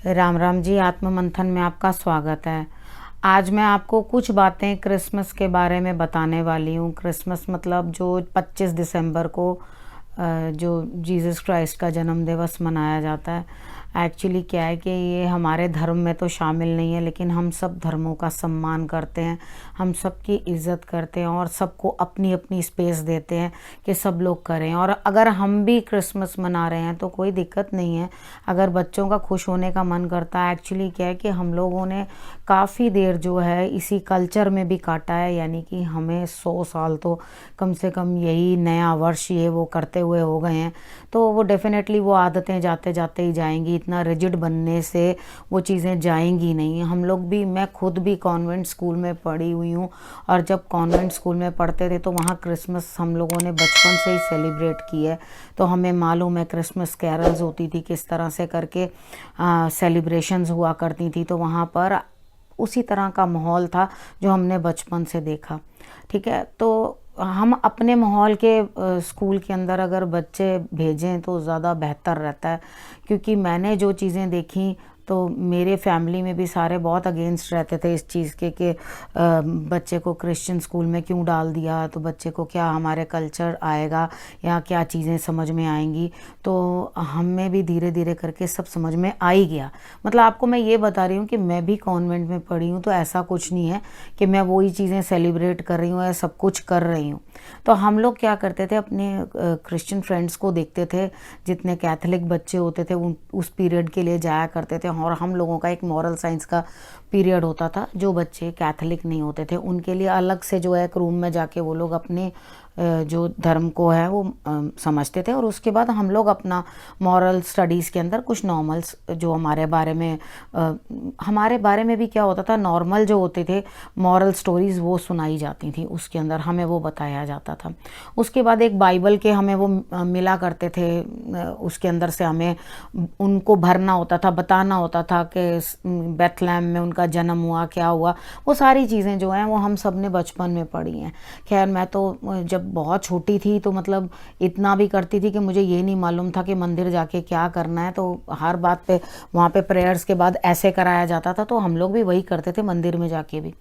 राम राम जी। आत्म मंथन में आपका स्वागत है। आज मैं आपको कुछ बातें क्रिसमस के बारे में बताने वाली हूँ। क्रिसमस मतलब जो 25 दिसंबर को जो जीसस क्राइस्ट का जन्म दिवस मनाया जाता है। एक्चुअली क्या है कि ये हमारे धर्म में तो शामिल नहीं है, लेकिन हम सब धर्मों का सम्मान करते हैं, हम सबकी इज़्ज़त करते हैं और सबको अपनी अपनी स्पेस देते हैं कि सब लोग करें। और अगर हम भी क्रिसमस मना रहे हैं तो कोई दिक्कत नहीं है। अगर बच्चों का खुश होने का मन करता है, एक्चुअली क्या है कि हम लोगों ने काफ़ी देर जो है इसी कल्चर में भी काटा है, यानी कि हमें 100 साल तो कम से कम यही नया वर्ष ये वो करते हुए हो गए हैं। तो वो डेफिनेटली वो आदतें जाते जाते ही जाएंगी, इतना रिजिड बनने से वो चीज़ें जाएंगी नहीं। हम लोग भी, मैं खुद भी कॉन्वेंट स्कूल में पढ़ी हुई हूँ, और जब कॉन्वेंट स्कूल में पढ़ते थे तो वहाँ क्रिसमस हम लोगों ने बचपन से ही सेलिब्रेट की है। तो हमें मालूम है क्रिसमस कैरल्स होती थी, किस तरह से करके सेलिब्रेशंस हुआ करती थी। तो वहाँ पर उसी तरह का माहौल था जो हमने बचपन से देखा। ठीक है, तो हम अपने माहौल के स्कूल के अंदर अगर बच्चे भेजें तो ज़्यादा बेहतर रहता है, क्योंकि मैंने जो चीज़ें देखी तो मेरे फैमिली में भी सारे बहुत अगेंस्ट रहते थे इस चीज़ के कि बच्चे को क्रिश्चियन स्कूल में क्यों डाल दिया, तो बच्चे को क्या हमारे कल्चर आएगा या क्या चीज़ें समझ में आएंगी। तो हमें भी धीरे धीरे करके सब समझ में आ ही गया। मतलब आपको मैं ये बता रही हूँ कि मैं भी कॉन्वेंट में पढ़ी हूँ, तो ऐसा कुछ नहीं है कि मैं वही चीज़ें सेलिब्रेट कर रही हूँ या सब कुछ कर रही हूँ। तो हम लोग क्या करते थे, अपने क्रिश्चियन फ्रेंड्स को देखते थे, जितने कैथलिक बच्चे होते थे उस पीरियड के लिए जाया करते थे। और हम लोगों का एक मॉरल साइंस का पीरियड होता था, जो बच्चे कैथलिक नहीं होते थे उनके लिए अलग से जो है एक रूम में जाके वो लोग अपने जो धर्म को है वो समझते थे। और उसके बाद हम लोग अपना मॉरल स्टडीज़ के अंदर कुछ नॉर्मल्स जो हमारे बारे में भी क्या होता था, नॉर्मल जो होते थे मॉरल स्टोरीज़ वो सुनाई जाती थी, उसके अंदर हमें वो बताया जाता था। उसके बाद एक बाइबल के हमें वो मिला करते थे, उसके अंदर से हमें उनको भरना होता था, बताना होता था कि बेथलेहम में उनका जन्म हुआ, क्या हुआ। वो सारी चीज़ें जो हैं वो हम सब ने बचपन में पढ़ी हैं। खैर, मैं तो जब बहुत छोटी थी तो मतलब इतना भी करती थी कि मुझे ये नहीं मालूम था कि मंदिर जाके क्या करना है। तो हर बात पे वहाँ पे प्रेयर्स के बाद ऐसे कराया जाता था, तो हम लोग भी वही करते थे मंदिर में जाके भी।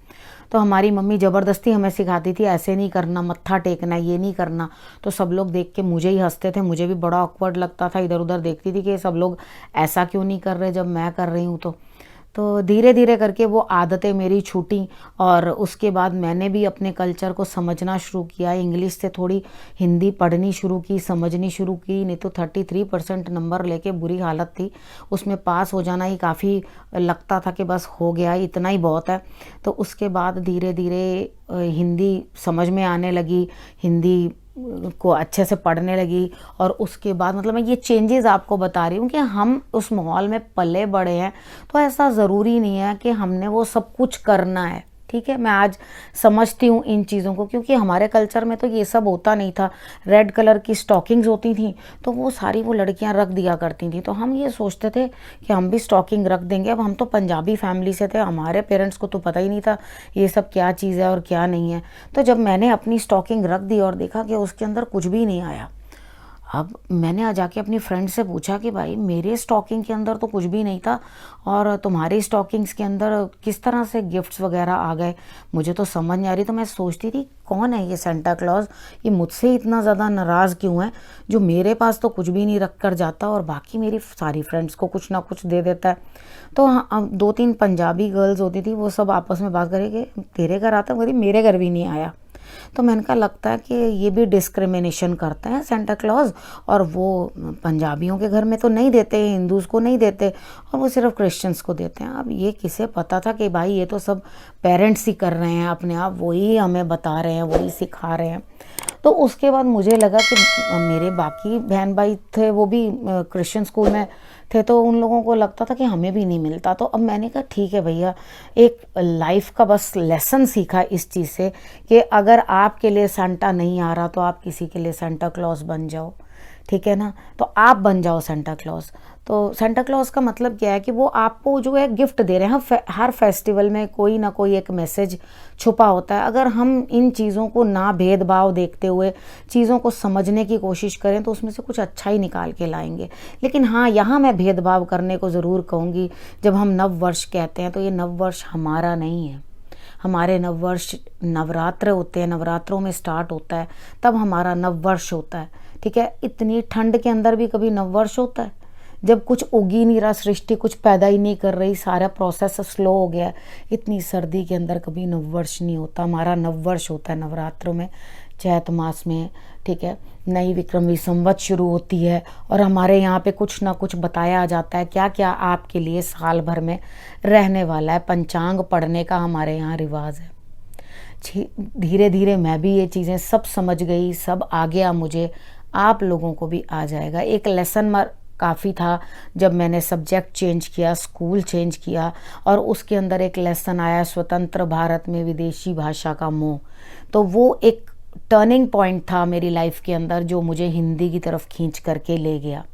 तो हमारी मम्मी ज़बरदस्ती हमें सिखाती थी, ऐसे नहीं करना, मत्था टेकना, ये नहीं करना। तो सब लोग देख के मुझे ही हंसते थे, मुझे भी बड़ा ऑकवर्ड लगता था, इधर उधर देखती थी कि सब लोग ऐसा क्यों नहीं कर रहे जब मैं कर रही हूँ। तो धीरे धीरे करके वो आदतें मेरी छूटी, और उसके बाद मैंने भी अपने कल्चर को समझना शुरू किया। इंग्लिश से थोड़ी हिंदी पढ़नी शुरू की, समझनी शुरू की। नहीं तो 33% नंबर लेके बुरी हालत थी, उसमें पास हो जाना ही काफ़ी लगता था कि बस हो गया, इतना ही बहुत है। तो उसके बाद धीरे धीरे हिंदी समझ में आने लगी, हिंदी को अच्छे से पढ़ने लगी। और उसके बाद मतलब मैं ये चेंजेस आपको बता रही हूँ कि हम उस माहौल में पले बड़े हैं, तो ऐसा ज़रूरी नहीं है कि हमने वो सब कुछ करना है। ठीक है, मैं आज समझती हूँ इन चीज़ों को, क्योंकि हमारे कल्चर में तो ये सब होता नहीं था। रेड कलर की स्टॉकिंग्स होती थी, तो वो सारी वो लड़कियाँ रख दिया करती थी। तो हम ये सोचते थे कि हम भी स्टॉकिंग रख देंगे। अब हम तो पंजाबी फैमिली से थे, हमारे पेरेंट्स को तो पता ही नहीं था ये सब क्या चीज़ है और क्या नहीं है। तो जब मैंने अपनी स्टॉकिंग रख दी और देखा कि उसके अंदर कुछ भी नहीं आया, अब मैंने आ जाके अपनी फ्रेंड से पूछा कि भाई मेरे स्टॉकिंग के अंदर तो कुछ भी नहीं था, और तुम्हारी स्टॉकिंग्स के अंदर किस तरह से गिफ्ट्स वगैरह आ गए, मुझे तो समझ नहीं आ रही। तो मैं सोचती थी कौन है ये सेंटा क्लॉज, ये मुझसे इतना ज़्यादा नाराज़ क्यों है, जो मेरे पास तो कुछ भी नहीं रख कर जाता और बाकी मेरी सारी फ्रेंड्स को कुछ ना कुछ दे देता है। तो हाँ, 2-3 पंजाबी गर्ल्स होती थी, वो सब आपस में बात करें कि तेरे घर आता है, मेरे घर भी नहीं आया। तो मैंने कहा लगता है कि ये भी डिस्क्रिमिनेशन करते हैं सेंटा क्लॉज, और वो पंजाबियों के घर में तो नहीं देते, हिंदूज़ को नहीं देते, और वो सिर्फ क्रिश्चियंस को देते हैं। अब ये किसे पता था कि भाई ये तो सब पेरेंट्स ही कर रहे हैं अपने आप, वही हमें बता रहे हैं, वही सिखा रहे हैं। तो उसके बाद मुझे लगा कि मेरे बाकी बहन भाई थे वो भी क्रिश्चियन स्कूल में थे, तो उन लोगों को लगता था कि हमें भी नहीं मिलता। तो अब मैंने कहा ठीक है भैया, एक लाइफ का बस लेसन सीखा इस चीज़ से कि अगर आपके लिए सेंटा नहीं आ रहा तो आप किसी के लिए सेंटा क्लॉज बन जाओ। ठीक है ना। तो आप बन जाओ सेंटा क्लॉज। तो सेंटा क्लॉज का मतलब क्या है कि वो आपको जो है गिफ्ट दे रहे हैं। हर फेस्टिवल में कोई ना कोई एक मैसेज छुपा होता है। अगर हम इन चीज़ों को ना भेदभाव देखते हुए चीज़ों को समझने की कोशिश करें तो उसमें से कुछ अच्छा ही निकाल के लाएंगे। लेकिन हाँ, यहाँ मैं भेदभाव करने को ज़रूर कहूँगी। जब हम नव वर्ष कहते हैं तो ये नव वर्ष हमारा नहीं है। हमारे नव वर्ष नवरात्र होते हैं, नवरात्रों में स्टार्ट होता है, तब हमारा नव वर्ष होता है। ठीक है, इतनी ठंड के अंदर भी कभी नव वर्ष होता है? जब कुछ उग ही नहीं रहा, सृष्टि कुछ पैदा ही नहीं कर रही, सारा प्रोसेस स्लो हो गया, इतनी सर्दी के अंदर कभी नववर्ष नहीं होता। हमारा नववर्ष होता है नवरात्रों में, चैत मास में। ठीक है, नई विक्रमी संवत शुरू होती है और हमारे यहाँ पे कुछ ना कुछ बताया जाता है क्या क्या आपके लिए साल भर में रहने वाला है। पंचांग पढ़ने का हमारे यहाँ रिवाज है। धीरे धीरे मैं भी ये चीज़ें सब समझ गई, सब आ गया मुझे, आप लोगों को भी आ जाएगा। एक लेसन काफ़ी था जब मैंने सब्जेक्ट चेंज किया, स्कूल चेंज किया, और उसके अंदर एक लेसन आया स्वतंत्र भारत में विदेशी भाषा का मोह। तो वो एक टर्निंग पॉइंट था मेरी लाइफ के अंदर जो मुझे हिंदी की तरफ खींच करके ले गया।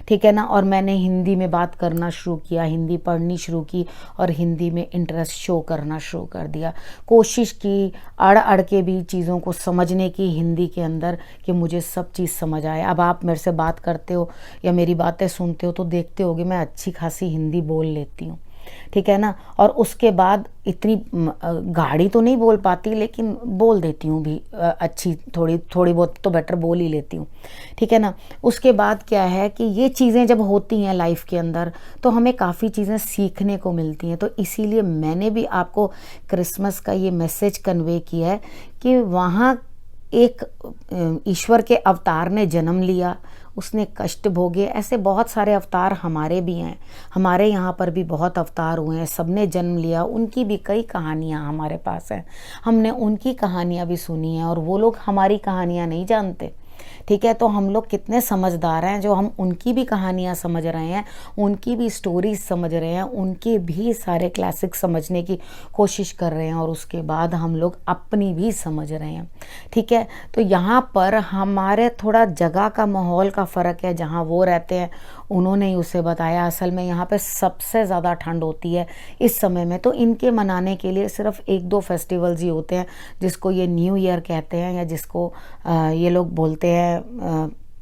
ठीक है ना। और मैंने हिंदी में बात करना शुरू किया, हिंदी पढ़नी शुरू की और हिंदी में इंटरेस्ट शो करना शुरू कर दिया। कोशिश की अड़ अड़ के भी चीज़ों को समझने की हिंदी के अंदर कि मुझे सब चीज़ समझ आए। अब आप मेरे से बात करते हो या मेरी बातें सुनते हो तो देखते होगे मैं अच्छी खासी हिंदी बोल लेती हूँ। ठीक है ना। और उसके बाद इतनी गाढ़ी तो नहीं बोल पाती लेकिन बोल देती हूँ भी, अच्छी थोड़ी बहुत तो बेटर बोल ही लेती हूँ। ठीक है ना। उसके बाद क्या है कि ये चीज़ें जब होती हैं लाइफ के अंदर तो हमें काफ़ी चीज़ें सीखने को मिलती हैं। तो इसीलिए मैंने भी आपको क्रिसमस का ये मैसेज कन्वे किया है कि वहाँ एक ईश्वर के अवतार ने जन्म लिया, उसने कष्ट भोगे। ऐसे बहुत सारे अवतार हमारे भी हैं, हमारे यहाँ पर भी बहुत अवतार हुए हैं, सबने जन्म लिया, उनकी भी कई कहानियाँ हमारे पास हैं। हमने उनकी कहानियाँ भी सुनी हैं और वो लोग हमारी कहानियाँ नहीं जानते। ठीक है, तो हम लोग कितने समझदार हैं जो हम उनकी भी कहानियाँ समझ रहे हैं, उनकी भी स्टोरीज समझ रहे हैं, उनके भी सारे क्लासिक समझने की कोशिश कर रहे हैं और उसके बाद हम लोग अपनी भी समझ रहे हैं। ठीक है, तो यहाँ पर हमारे थोड़ा जगह का माहौल का फ़र्क है। जहाँ वो रहते हैं उन्होंने ही उसे बताया। असल में यहाँ पे सबसे ज़्यादा ठंड होती है इस समय में। तो इनके मनाने के लिए सिर्फ 1-2 फेस्टिवल्स ही होते हैं जिसको ये न्यू ईयर कहते हैं या जिसको ये लोग बोलते हैं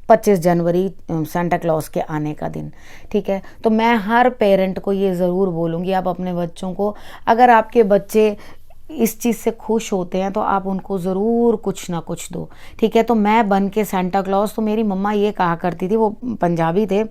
25 जनवरी सेंटा क्लॉज के आने का दिन। ठीक है, तो मैं हर पेरेंट को ये ज़रूर बोलूँगी, आप अपने बच्चों को, अगर आपके बच्चे इस चीज़ से खुश होते हैं तो आप उनको ज़रूर कुछ ना कुछ दो। ठीक है, तो मैं बन के सेंटा क्लॉज, तो मेरी मम्मा ये कहा करती थी, वो पंजाबी थे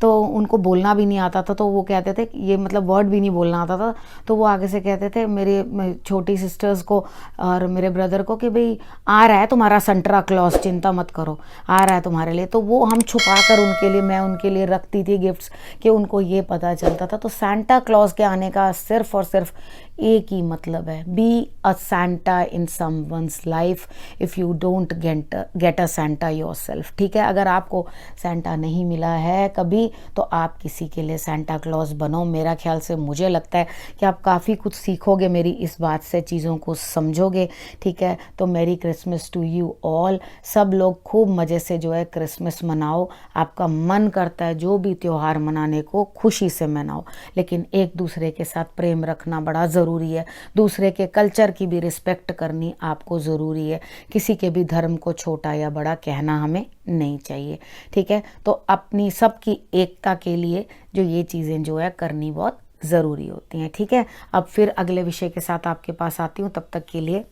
तो उनको बोलना भी नहीं आता था, तो वो कहते थे ये मतलब वर्ड भी नहीं बोलना आता था, तो वो आगे से कहते थे मेरे छोटी सिस्टर्स को और मेरे ब्रदर को कि भाई आ रहा है तुम्हारा सेंटा क्लॉज, चिंता मत करो, आ रहा है तुम्हारे लिए। तो वो हम छुपा कर उनके लिए, मैं उनके लिए रखती थी गिफ्ट्स कि उनको ये पता चलता था। तो सेंटा क्लॉज के आने का सिर्फ और सिर्फ एक ही मतलब है, be a Santa in someone's life if you don't get a Santa yourself. ठीक है, अगर आपको सेंटा नहीं मिला है कभी तो आप किसी के लिए सेंटा क्लॉज बनो। मेरा ख्याल से, मुझे लगता है कि आप काफ़ी कुछ सीखोगे मेरी इस बात से, चीज़ों को समझोगे। ठीक है, तो मेरी क्रिसमस टू यू ऑल। सब लोग खूब मज़े से जो है क्रिसमस मनाओ। आपका मन करता है जो भी त्यौहार मनाने को खुशी से मनाओ, लेकिन एक दूसरे के साथ प्रेम रखना बड़ा ज़रूरी है। दूसरे के कल्चर की भी रिस्पेक्ट करनी आपको ज़रूरी है। किसी के भी धर्म को छोटा या बड़ा कहना हमें नहीं चाहिए। ठीक है, तो अपनी सबकी एकता के लिए जो ये चीज़ें जो है करनी बहुत ज़रूरी होती हैं। ठीक है, अब फिर अगले विषय के साथ आपके पास आती हूँ, तब तक के लिए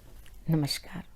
नमस्कार।